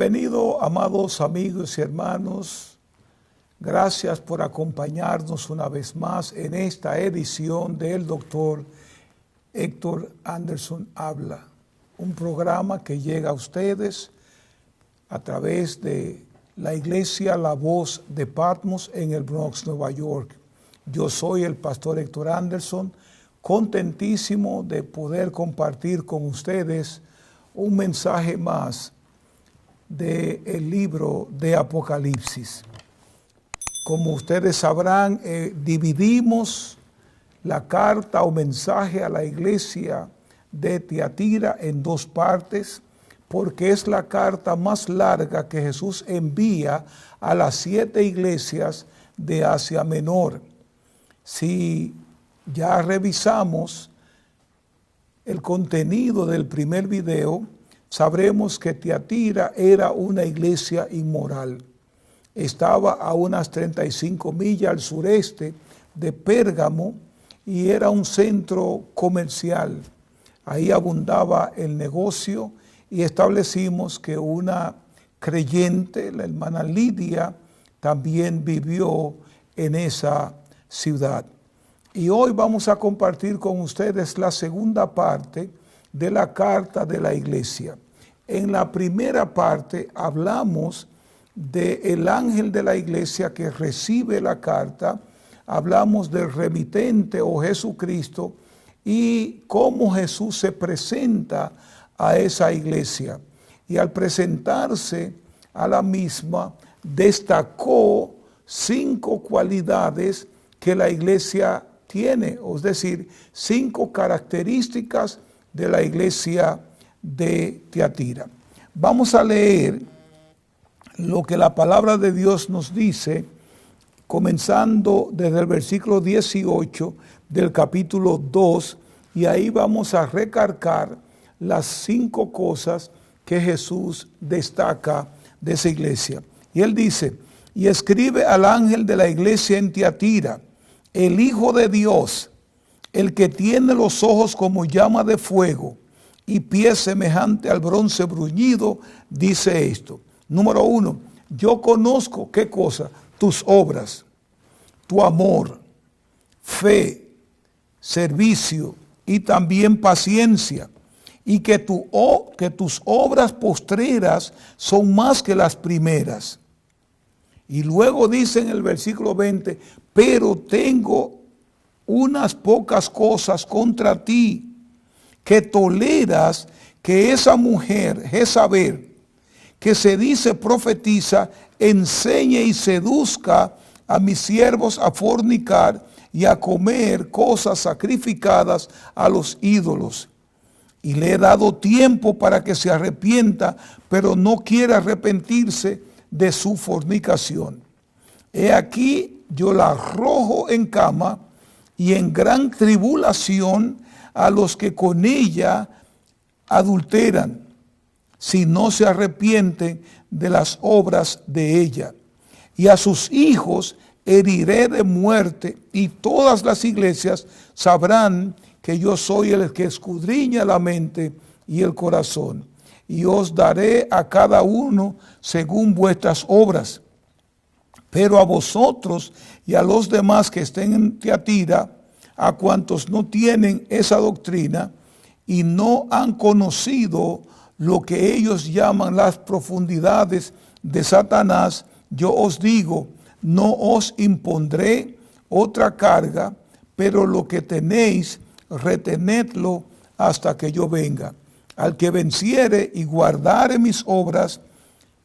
Bienvenido, amados amigos y hermanos. Gracias por acompañarnos una vez más en esta edición del Dr. Héctor Anderson Habla, un programa que llega a ustedes a través de la iglesia La Voz de Patmos en el Bronx, Nueva York. Yo soy el pastor Héctor Anderson, contentísimo de poder compartir con ustedes un mensaje más del libro de Apocalipsis. Como ustedes sabrán, dividimos la carta o mensaje a la iglesia de Tiatira en dos partes, porque es la carta más larga que Jesús envía a las 7 iglesias de Asia Menor. Si ya revisamos el contenido del primer video, sabremos que Tiatira era una iglesia inmoral. Estaba a unas 35 millas al sureste de Pérgamo y era un centro comercial. Ahí abundaba el negocio y establecimos que una creyente, la hermana Lidia, también vivió en esa ciudad. Y hoy vamos a compartir con ustedes la segunda parte de la carta de la iglesia. En la primera parte hablamos del ángel de la iglesia que recibe la carta, hablamos del remitente o Jesucristo y cómo Jesús se presenta a esa iglesia. Y al presentarse a la misma, destacó 5 cualidades que la iglesia tiene, es decir, 5 características de la iglesia de Tiatira. Vamos a leer lo que la palabra de Dios nos dice, comenzando desde el versículo 18 del capítulo 2, y ahí vamos a recargar las 5 cosas que Jesús destaca de esa iglesia. Y él dice: y escribe al ángel de la iglesia en Tiatira, el Hijo de Dios, el que tiene los ojos como llama de fuego y pies semejante al bronce bruñido, dice esto. Número 1, yo conozco, ¿qué cosa? Tus obras, tu amor, fe, servicio y también paciencia, y que tus obras postreras son más que las primeras. Y luego dice en el versículo 20, pero tengo unas pocas cosas contra ti, que toleras que esa mujer, Jezabel, que se dice profetiza, enseñe y seduzca a mis siervos a fornicar y a comer cosas sacrificadas a los ídolos. Y le he dado tiempo para que se arrepienta, pero no quiere arrepentirse de su fornicación. He aquí yo la arrojo en cama y en gran tribulación a los que con ella adulteran, si no se arrepienten de las obras de ella. Y a sus hijos heriré de muerte, y todas las iglesias sabrán que yo soy el que escudriña la mente y el corazón. Y os daré a cada uno según vuestras obras. Pero a vosotros y a los demás que estén en Tiatira, a cuantos no tienen esa doctrina y no han conocido lo que ellos llaman las profundidades de Satanás, yo os digo, no os impondré otra carga, pero lo que tenéis, retenedlo hasta que yo venga. Al que venciere y guardare mis obras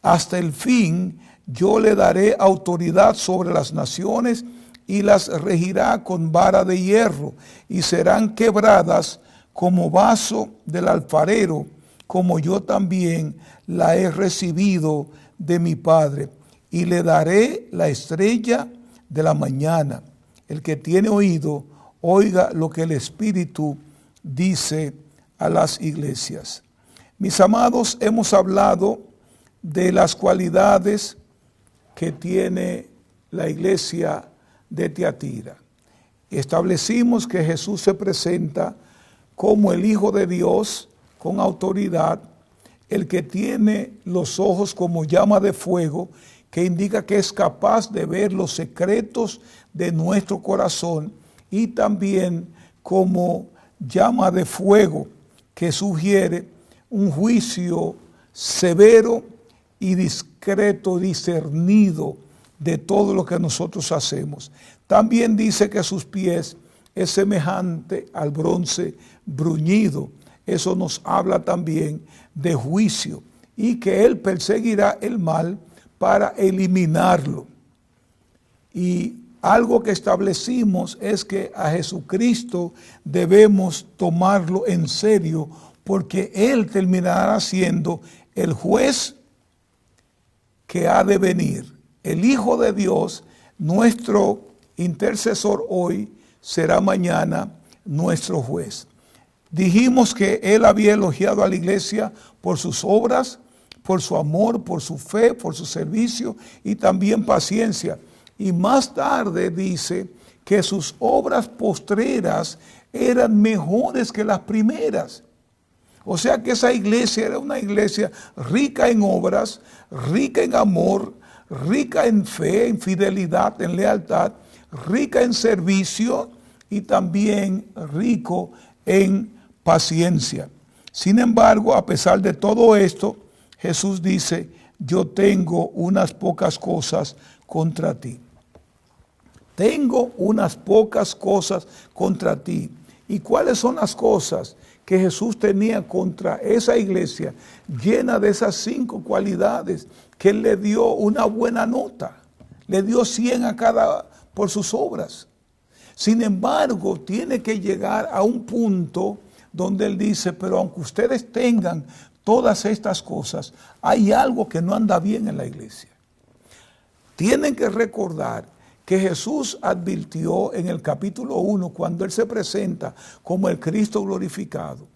hasta el fin, yo le daré autoridad sobre las naciones y las regirá con vara de hierro, y serán quebradas como vaso del alfarero, como yo también la he recibido de mi Padre. Y le daré la estrella de la mañana. El que tiene oído, oiga lo que el Espíritu dice a las iglesias. Mis amados, hemos hablado de las cualidades que tiene la iglesia de Tiatira. Establecimos que Jesús se presenta como el Hijo de Dios con autoridad, el que tiene los ojos como llama de fuego, que indica que es capaz de ver los secretos de nuestro corazón, y también como llama de fuego, que sugiere un juicio severo y discreto, discernido de todo lo que nosotros hacemos. También dice que sus pies es semejante al bronce bruñido. Eso nos habla también de juicio y que Él perseguirá el mal para eliminarlo. Y algo que establecimos es que a Jesucristo debemos tomarlo en serio, porque Él terminará siendo el juez que ha de venir. El Hijo de Dios, nuestro intercesor hoy, será mañana nuestro juez. Dijimos que Él había elogiado a la iglesia por sus obras, por su amor, por su fe, por su servicio y también paciencia. Y más tarde dice que sus obras postreras eran mejores que las primeras. O sea que esa iglesia era una iglesia rica en obras, rica en amor, rica en fe, en fidelidad, en lealtad, rica en servicio y también rico en paciencia. Sin embargo, a pesar de todo esto, Jesús dice, yo tengo unas pocas cosas contra ti. Tengo unas pocas cosas contra ti. ¿Y cuáles son las cosas que Jesús tenía contra esa iglesia llena de esas 5 cualidades? Que Él le dio una buena nota. Le dio 100 a cada por sus obras. Sin embargo, tiene que llegar a un punto donde Él dice, pero aunque ustedes tengan todas estas cosas, hay algo que no anda bien en la iglesia. Tienen que recordar que Jesús advirtió en el capítulo 1, cuando Él se presenta como el Cristo glorificado,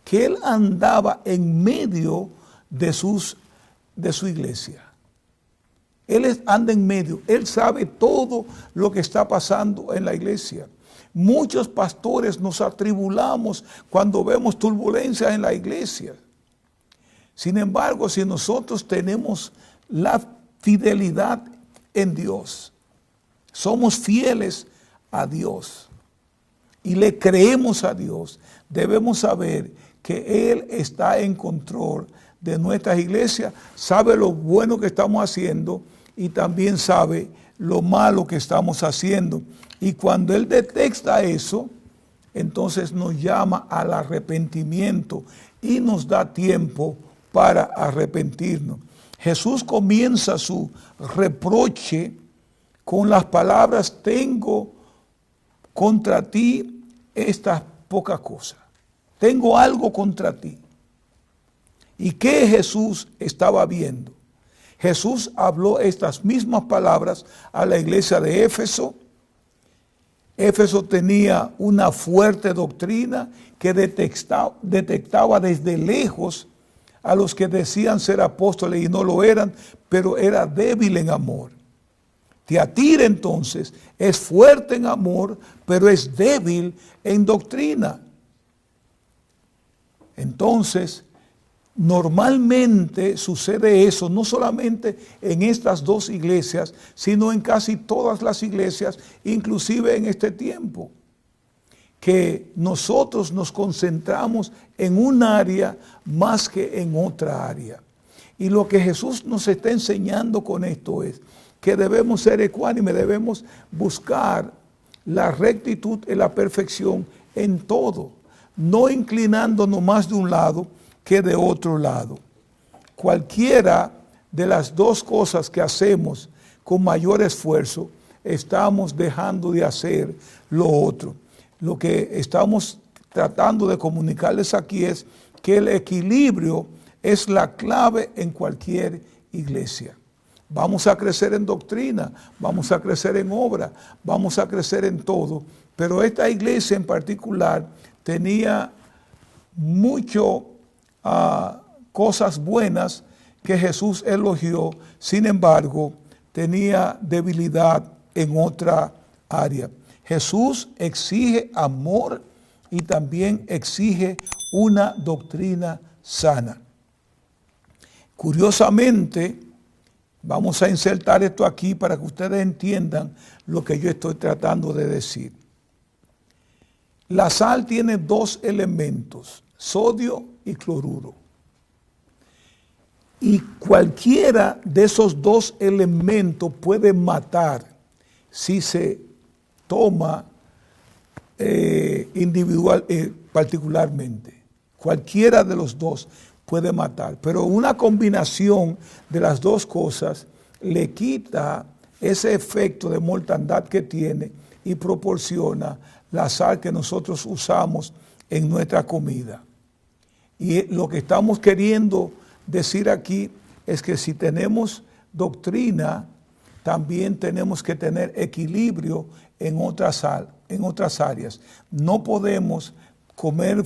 que Él andaba en medio de su iglesia. Él anda en medio, Él sabe todo lo que está pasando en la iglesia. Muchos pastores nos atribulamos cuando vemos turbulencias en la iglesia. Sin embargo, si nosotros tenemos la fidelidad en Dios, somos fieles a Dios y le creemos a Dios, debemos saber que Él está en control de nuestras iglesias, sabe lo bueno que estamos haciendo y también sabe lo malo que estamos haciendo. Y cuando Él detecta eso, entonces nos llama al arrepentimiento y nos da tiempo para arrepentirnos. Jesús comienza su reproche con las palabras, tengo contra ti estas pocas cosas. Tengo algo contra ti. ¿Y qué Jesús estaba viendo? Jesús habló estas mismas palabras a la iglesia de Éfeso. Éfeso tenía una fuerte doctrina que detectaba desde lejos a los que decían ser apóstoles y no lo eran, pero era débil en amor. Tiatira entonces es fuerte en amor, pero es débil en doctrina. Entonces, normalmente sucede eso, no solamente en estas 2 iglesias, sino en casi todas las iglesias, inclusive en este tiempo, que nosotros nos concentramos en un área más que en otra área. Y lo que Jesús nos está enseñando con esto es que debemos ser ecuánimes, debemos buscar la rectitud y la perfección en todo, no inclinándonos más de un lado que de otro lado. Cualquiera de las 2 cosas que hacemos con mayor esfuerzo, estamos dejando de hacer lo otro. Lo que estamos tratando de comunicarles aquí es que el equilibrio es la clave en cualquier iglesia. Vamos a crecer en doctrina, vamos a crecer en obra, vamos a crecer en todo, pero esta iglesia en particular tenía mucho cosas buenas que Jesús elogió, sin embargo, tenía debilidad en otra área. Jesús exige amor y también exige una doctrina sana. Curiosamente, vamos a insertar esto aquí para que ustedes entiendan lo que yo estoy tratando de decir. La sal tiene dos elementos, sodio y cloruro. Y cualquiera de esos dos elementos puede matar si se toma particularmente. Cualquiera de los dos puede matar, pero una combinación de las dos cosas le quita ese efecto de mortandad que tiene y proporciona la sal que nosotros usamos en nuestra comida. Y lo que estamos queriendo decir aquí es que si tenemos doctrina, también tenemos que tener equilibrio en otras áreas. No podemos comer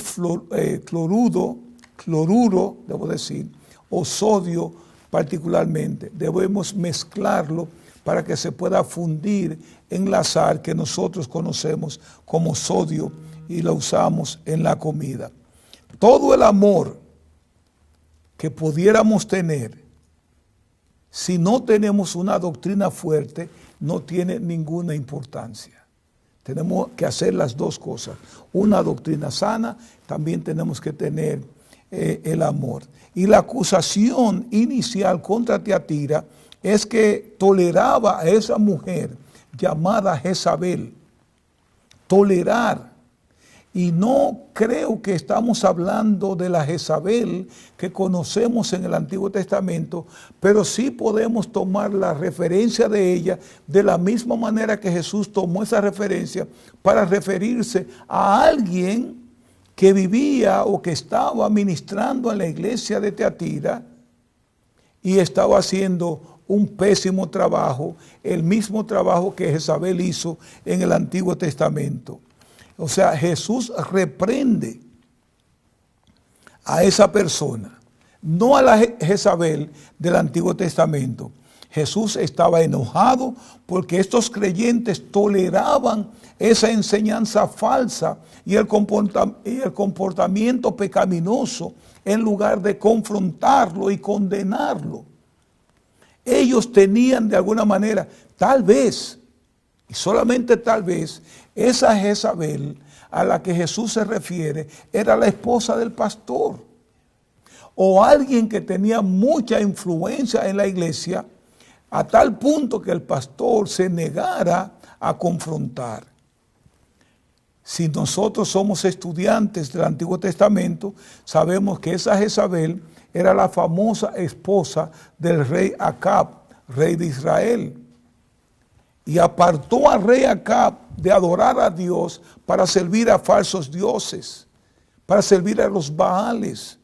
cloruro, debo decir, o sodio particularmente. Debemos mezclarlo para que se pueda fundir en la sal que nosotros conocemos como sodio y la usamos en la comida. Todo el amor que pudiéramos tener, si no tenemos una doctrina fuerte, no tiene ninguna importancia. Tenemos que hacer las dos cosas. Una doctrina sana, también tenemos que tener el amor. Y la acusación inicial contra Tiatira es que toleraba a esa mujer llamada Jezabel. Tolerar. Y no creo que estamos hablando de la Jezabel que conocemos en el Antiguo Testamento, pero sí podemos tomar la referencia de ella de la misma manera que Jesús tomó esa referencia para referirse a alguien que vivía o que estaba ministrando en la iglesia de Tiatira y estaba haciendo un pésimo trabajo, el mismo trabajo que Jezabel hizo en el Antiguo Testamento. O sea, Jesús reprende a esa persona, no a la Jezabel del Antiguo Testamento. Jesús estaba enojado porque estos creyentes toleraban esa enseñanza falsa y el comportamiento pecaminoso en lugar de confrontarlo y condenarlo. Ellos tenían de alguna manera, tal vez, y solamente tal vez, esa Jezabel a la que Jesús se refiere era la esposa del pastor o alguien que tenía mucha influencia en la iglesia a tal punto que el pastor se negara a confrontar. Si nosotros somos estudiantes del Antiguo Testamento, sabemos que esa Jezabel era la famosa esposa del rey Acab, rey de Israel. Y apartó al rey Acab de adorar a Dios para servir a falsos dioses, para servir a los Baales.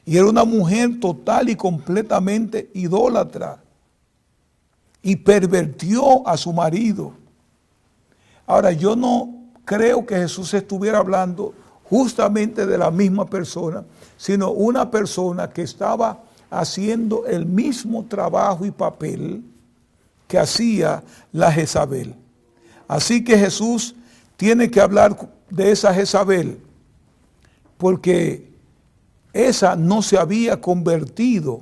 Y era una mujer total y completamente idólatra. Y pervirtió a su marido. Ahora, yo no creo que Jesús estuviera hablando justamente de la misma persona, sino una persona que estaba haciendo el mismo trabajo y papel que hacía la Jezabel. Así que Jesús tiene que hablar de esa Jezabel, porque esa no se había convertido.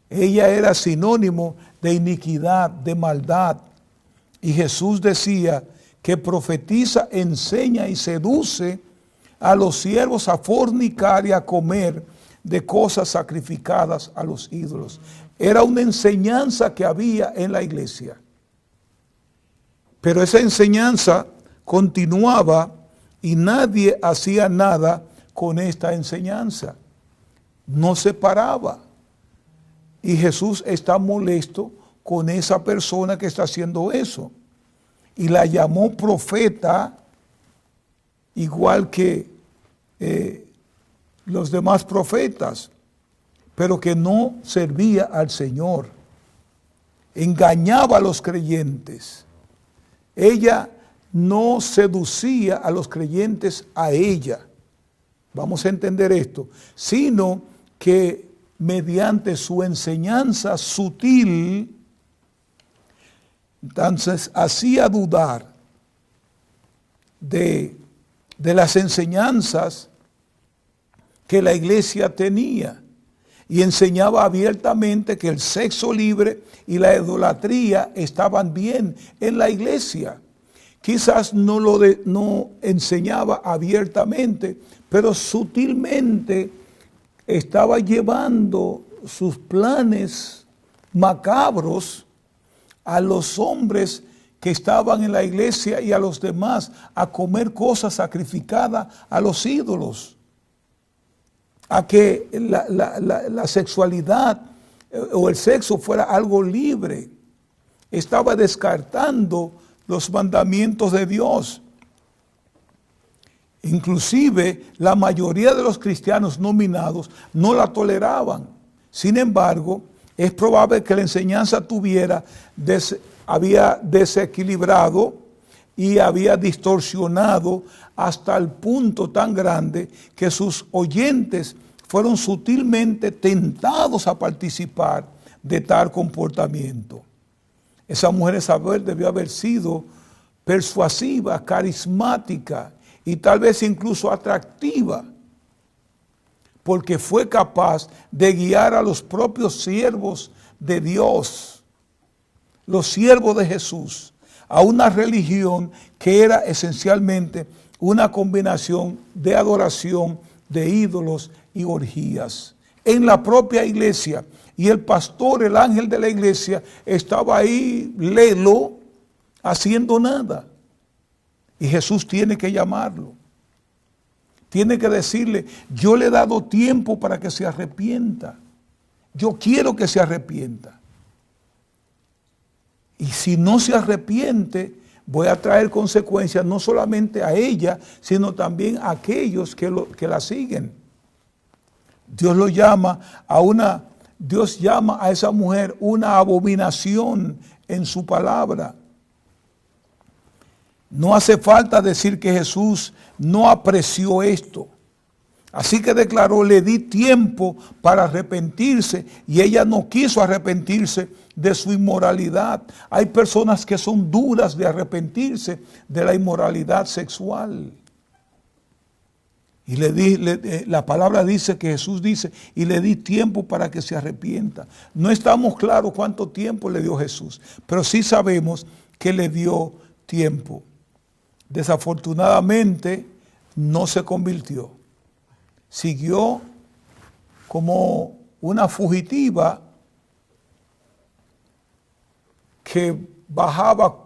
Ella era sinónimo de iniquidad, de maldad. Y Jesús decía que profetiza, enseña y seduce a los siervos a fornicar y a comer de cosas sacrificadas a los ídolos. Era una enseñanza que había en la iglesia. Pero esa enseñanza continuaba y nadie hacía nada con esta enseñanza. No se paraba. Y Jesús está molesto con esa persona que está haciendo eso. Y la llamó profeta, igual que los demás profetas, pero que no servía al Señor. Engañaba a los creyentes. Ella no seducía a los creyentes a ella. Vamos a entender esto. Sino que mediante su enseñanza sutil, entonces hacía dudar de las enseñanzas que la iglesia tenía. y enseñaba abiertamente que el sexo libre y la idolatría estaban bien en la iglesia. Quizás no enseñaba abiertamente, pero sutilmente estaba llevando sus planes macabros a los hombres que estaban en la iglesia y a los demás a comer cosas sacrificadas a los ídolos, a que la sexualidad o el sexo fuera algo libre. Estaba descartando los mandamientos de Dios. Inclusive la mayoría de los cristianos nominados no la toleraban. Sin embargo, es probable que la enseñanza había desequilibrado y había distorsionado hasta el punto tan grande que sus oyentes fueron sutilmente tentados a participar de tal comportamiento. Esa mujer Isabel debió haber sido persuasiva, carismática y tal vez incluso atractiva, porque fue capaz de guiar a los propios siervos de Dios, los siervos de Jesús, a una religión que era esencialmente una combinación de adoración de ídolos y orgías. En la propia iglesia, y el pastor, el ángel de la iglesia, estaba ahí lelo, haciendo nada. Y Jesús tiene que llamarlo. Tiene que decirle, yo le he dado tiempo para que se arrepienta. Yo quiero que se arrepienta. Y si no se arrepiente, voy a traer consecuencias no solamente a ella, sino también a aquellos que la siguen. Dios llama a esa mujer una abominación en su palabra. No hace falta decir que Jesús no apreció esto. Así que declaró, le di tiempo para arrepentirse y ella no quiso arrepentirse de su inmoralidad. Hay personas que son duras de arrepentirse de la inmoralidad sexual. Y la palabra dice que Jesús dice, y le di tiempo para que se arrepienta. No estamos claros cuánto tiempo le dio Jesús, pero sí sabemos que le dio tiempo. Desafortunadamente no se convirtió. Siguió como una fugitiva que bajaba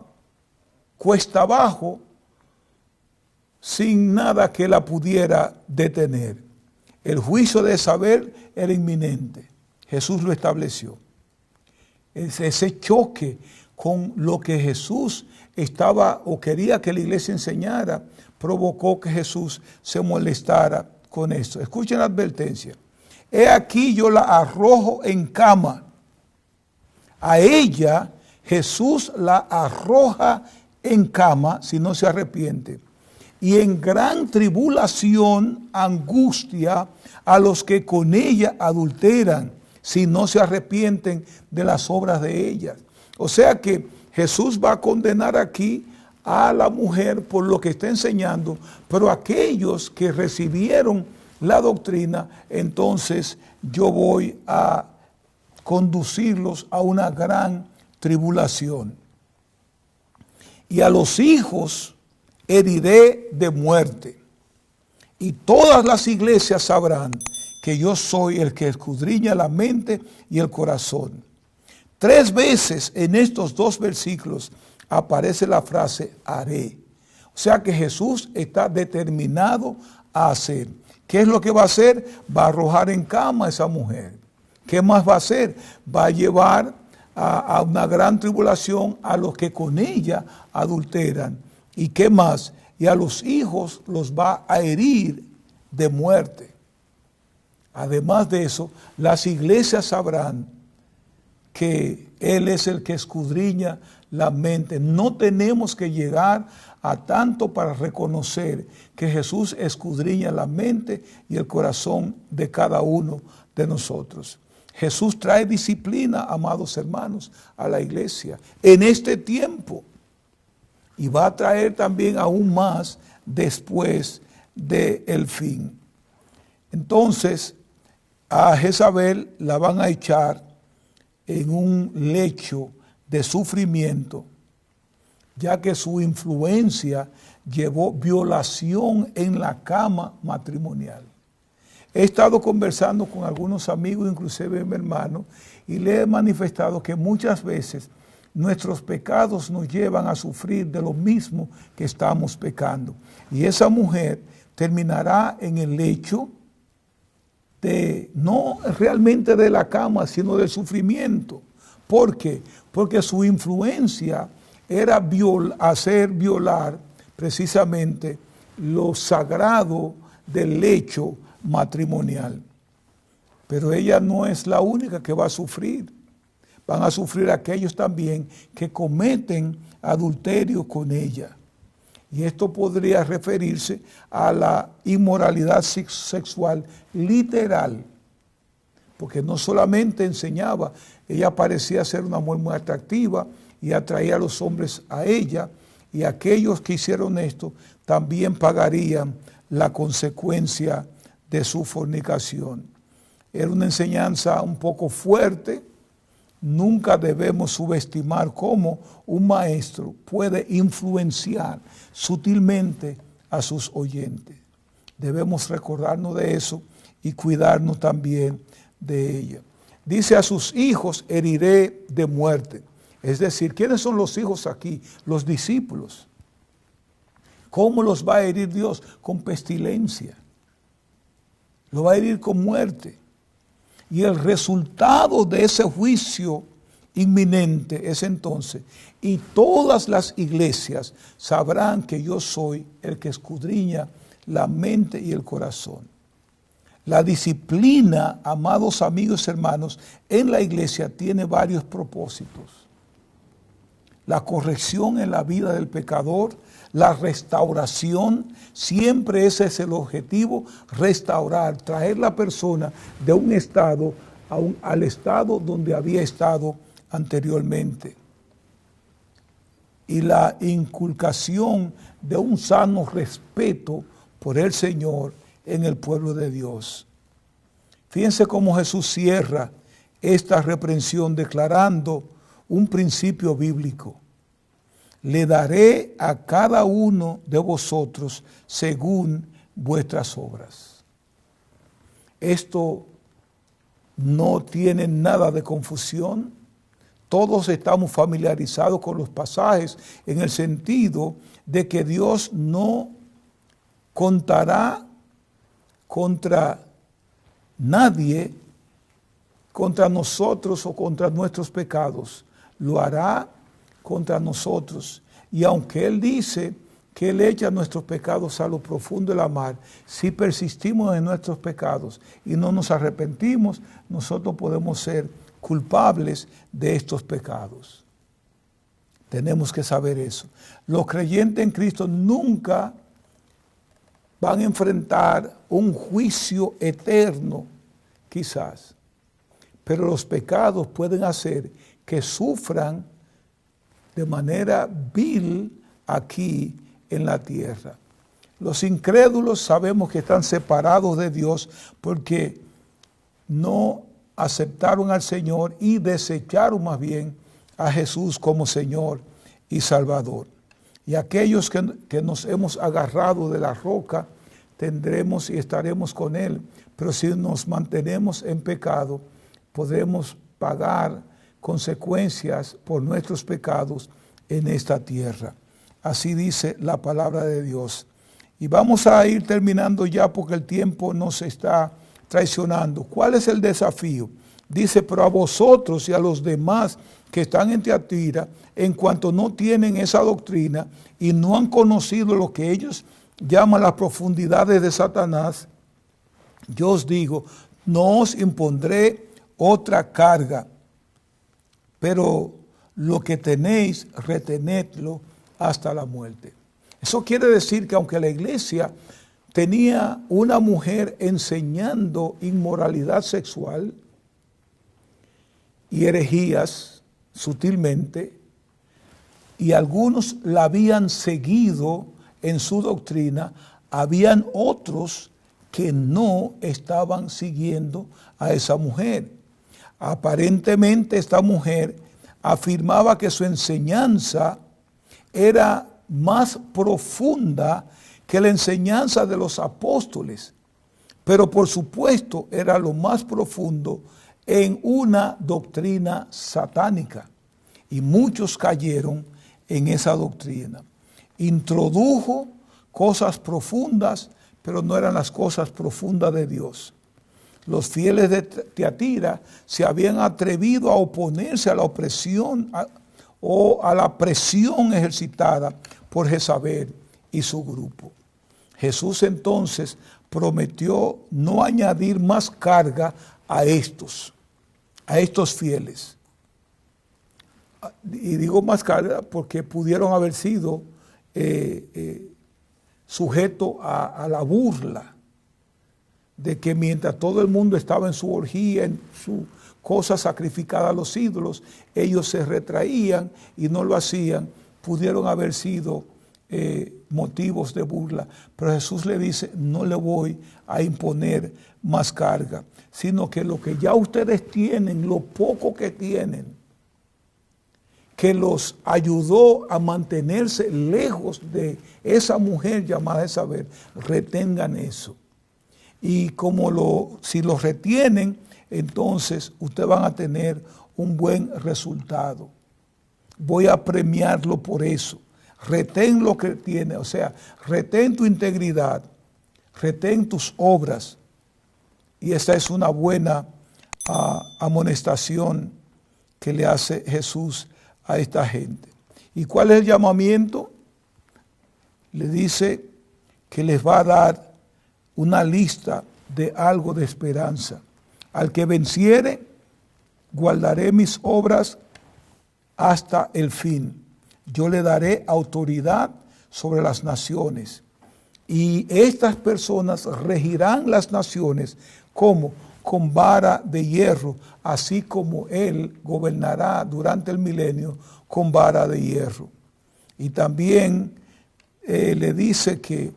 cuesta abajo sin nada que la pudiera detener. El juicio de Isabel era inminente. Jesús lo estableció. Ese choque con lo que Jesús estaba o quería que la iglesia enseñara provocó que Jesús se molestara con esto. Escuchen la advertencia. He aquí yo la arrojo en cama. A ella Jesús la arroja en cama si no se arrepiente. Y en gran tribulación, angustia a los que con ella adulteran, si no se arrepienten de las obras de ella. O sea que Jesús va a condenar aquí a la mujer por lo que está enseñando, pero aquellos que recibieron la doctrina, entonces yo voy a conducirlos a una gran tribulación. Y a los hijos heriré de muerte. Y todas las iglesias sabrán que yo soy el que escudriña la mente y el corazón. 3 veces en estos 2 versículos aparece la frase haré. O sea que Jesús está determinado a hacer. ¿Qué es lo que va a hacer? Va a arrojar en cama a esa mujer. ¿Qué más va a hacer? Va a llevar a una gran tribulación a los que con ella adulteran. ¿Y qué más? Y a los hijos los va a herir de muerte. Además de eso, las iglesias sabrán que Él es el que escudriña la mente. No tenemos que llegar a tanto para reconocer que Jesús escudriña la mente y el corazón de cada uno de nosotros. Jesús trae disciplina, amados hermanos, a la iglesia en este tiempo. Y va a traer también aún más después del fin. Entonces, a Jezabel la van a echar en un lecho de sufrimiento, ya que su influencia llevó violación en la cama matrimonial. He estado conversando con algunos amigos, inclusive mi hermano, y le he manifestado que muchas veces nuestros pecados nos llevan a sufrir de lo mismo que estamos pecando. Y esa mujer terminará en el lecho de, no realmente de la cama, sino del sufrimiento. ¿Por qué? Porque su influencia era hacer violar precisamente lo sagrado del lecho matrimonial. Pero ella no es la única que va a sufrir. Van a sufrir aquellos también que cometen adulterio con ella. Y esto podría referirse a la inmoralidad sexual literal. Porque no solamente enseñaba, ella parecía ser una mujer muy atractiva y atraía a los hombres a ella. Y aquellos que hicieron esto también pagarían la consecuencia de su fornicación. Era una enseñanza un poco fuerte. Nunca debemos subestimar cómo un maestro puede influenciar sutilmente a sus oyentes. Debemos recordarnos de eso y cuidarnos también de ella. Dice, a sus hijos heriré de muerte. Es decir, ¿quiénes son los hijos aquí? Los discípulos. ¿Cómo los va a herir Dios? Con pestilencia. Lo va a herir con muerte. Y el resultado de ese juicio inminente es entonces, y todas las iglesias sabrán que yo soy el que escudriña la mente y el corazón. La disciplina, amados amigos y hermanos, en la iglesia tiene varios propósitos. La corrección en la vida del pecador, la restauración, siempre ese es el objetivo, restaurar, traer la persona de un estado al estado donde había estado anteriormente. Y la inculcación de un sano respeto por el Señor en el pueblo de Dios. Fíjense cómo Jesús cierra esta reprensión declarando un principio bíblico. Le daré a cada uno de vosotros según vuestras obras. Esto no tiene nada de confusión. Todos estamos familiarizados con los pasajes en el sentido de que Dios no contará contra nadie, contra nosotros o contra nuestros pecados. Lo hará contra nosotros. Y aunque Él dice que Él echa nuestros pecados a lo profundo de la mar, si persistimos en nuestros pecados y no nos arrepentimos, nosotros podemos ser culpables de estos pecados. Tenemos que saber eso. Los creyentes en Cristo nunca van a enfrentar un juicio eterno, quizás, pero los pecados pueden hacer que sufran de manera vil aquí en la tierra. Los incrédulos sabemos que están separados de Dios porque no aceptaron al Señor y desecharon más bien a Jesús como Señor y Salvador. Y aquellos que nos hemos agarrado de la roca, tendremos y estaremos con Él. Pero si nos mantenemos en pecado, podremos pagar consecuencias por nuestros pecados en esta tierra. Así dice la palabra de Dios. Y vamos a ir terminando ya porque el tiempo nos está traicionando. ¿Cuál es el desafío? Dice, pero a vosotros y a los demás que están en Tiatira, en cuanto no tienen esa doctrina y no han conocido lo que ellos llaman las profundidades de Satanás, yo os digo, no os impondré otra carga, pero lo que tenéis, retenedlo hasta la muerte. Eso quiere decir que aunque la iglesia tenía una mujer enseñando inmoralidad sexual y herejías sutilmente, y algunos la habían seguido en su doctrina, habían otros que no estaban siguiendo a esa mujer. Aparentemente esta mujer afirmaba que su enseñanza era más profunda que la enseñanza de los apóstoles, pero por supuesto era lo más profundo en una doctrina satánica, y muchos cayeron en esa doctrina. Introdujo cosas profundas, pero no eran las cosas profundas de Dios. Los fieles de Tiatira se habían atrevido a oponerse a la opresión o a la presión ejercitada por Jezabel y su grupo. Jesús entonces prometió no añadir más carga a estos fieles. Y digo más carga porque pudieron haber sido sujetos a la burla de que mientras todo el mundo estaba en su orgía, en su cosa sacrificada a los ídolos, ellos se retraían y no lo hacían. Pudieron haber sido motivos de burla, pero Jesús le dice: no le voy a imponer más carga, sino que lo que ya ustedes tienen, lo poco que tienen, que los ayudó a mantenerse lejos de esa mujer llamada Jezabel, retengan eso. Y si los retienen, entonces ustedes van a tener un buen resultado. Voy a premiarlo por eso. Retén lo que tiene, o sea, retén tu integridad, retén tus obras. Y esta es una buena amonestación que le hace Jesús a esta gente. ¿Y cuál es el llamamiento? Le dice que les va a dar una lista de algo de esperanza. Al que venciere, guardaré mis obras hasta el fin. Yo le daré autoridad sobre las naciones. Y estas personas regirán las naciones como con vara de hierro, así como él gobernará durante el milenio con vara de hierro. Y también le dice que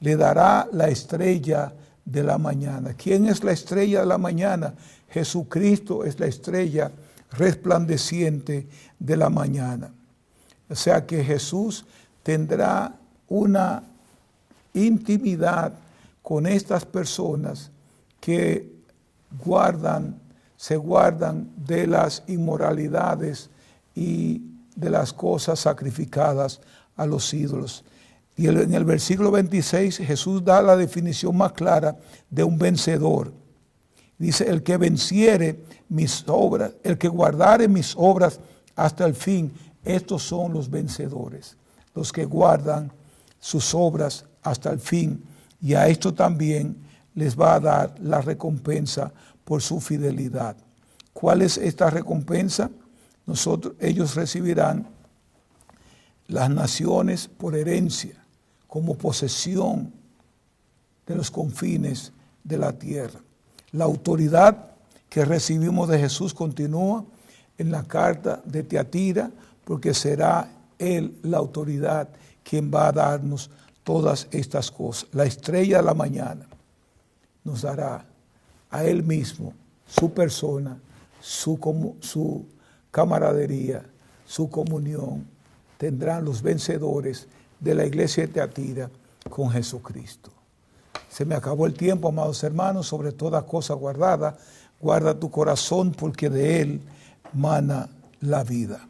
le dará la estrella de la mañana. ¿Quién es la estrella de la mañana? Jesucristo es la estrella resplandeciente de la mañana. O sea que Jesús tendrá una intimidad con estas personas que se guardan de las inmoralidades y de las cosas sacrificadas a los ídolos. Y en el versículo 26 Jesús da la definición más clara de un vencedor. Dice: el que venciere mis obras, el que guardare mis obras hasta el fin, estos son los vencedores, los que guardan sus obras hasta el fin. Y a esto también les va a dar la recompensa por su fidelidad. ¿Cuál es esta recompensa? Ellos recibirán las naciones por herencia, como posesión de los confines de la tierra. La autoridad que recibimos de Jesús continúa en la carta de Tiatira, porque será Él la autoridad quien va a darnos todas estas cosas. La estrella de la mañana nos dará a Él mismo, su persona, su camaradería, su comunión. Tendrán los vencedores de la iglesia de Tiatira con Jesucristo. Se me acabó el tiempo, amados hermanos. Sobre toda cosa guardada, guarda tu corazón, porque de él mana la vida.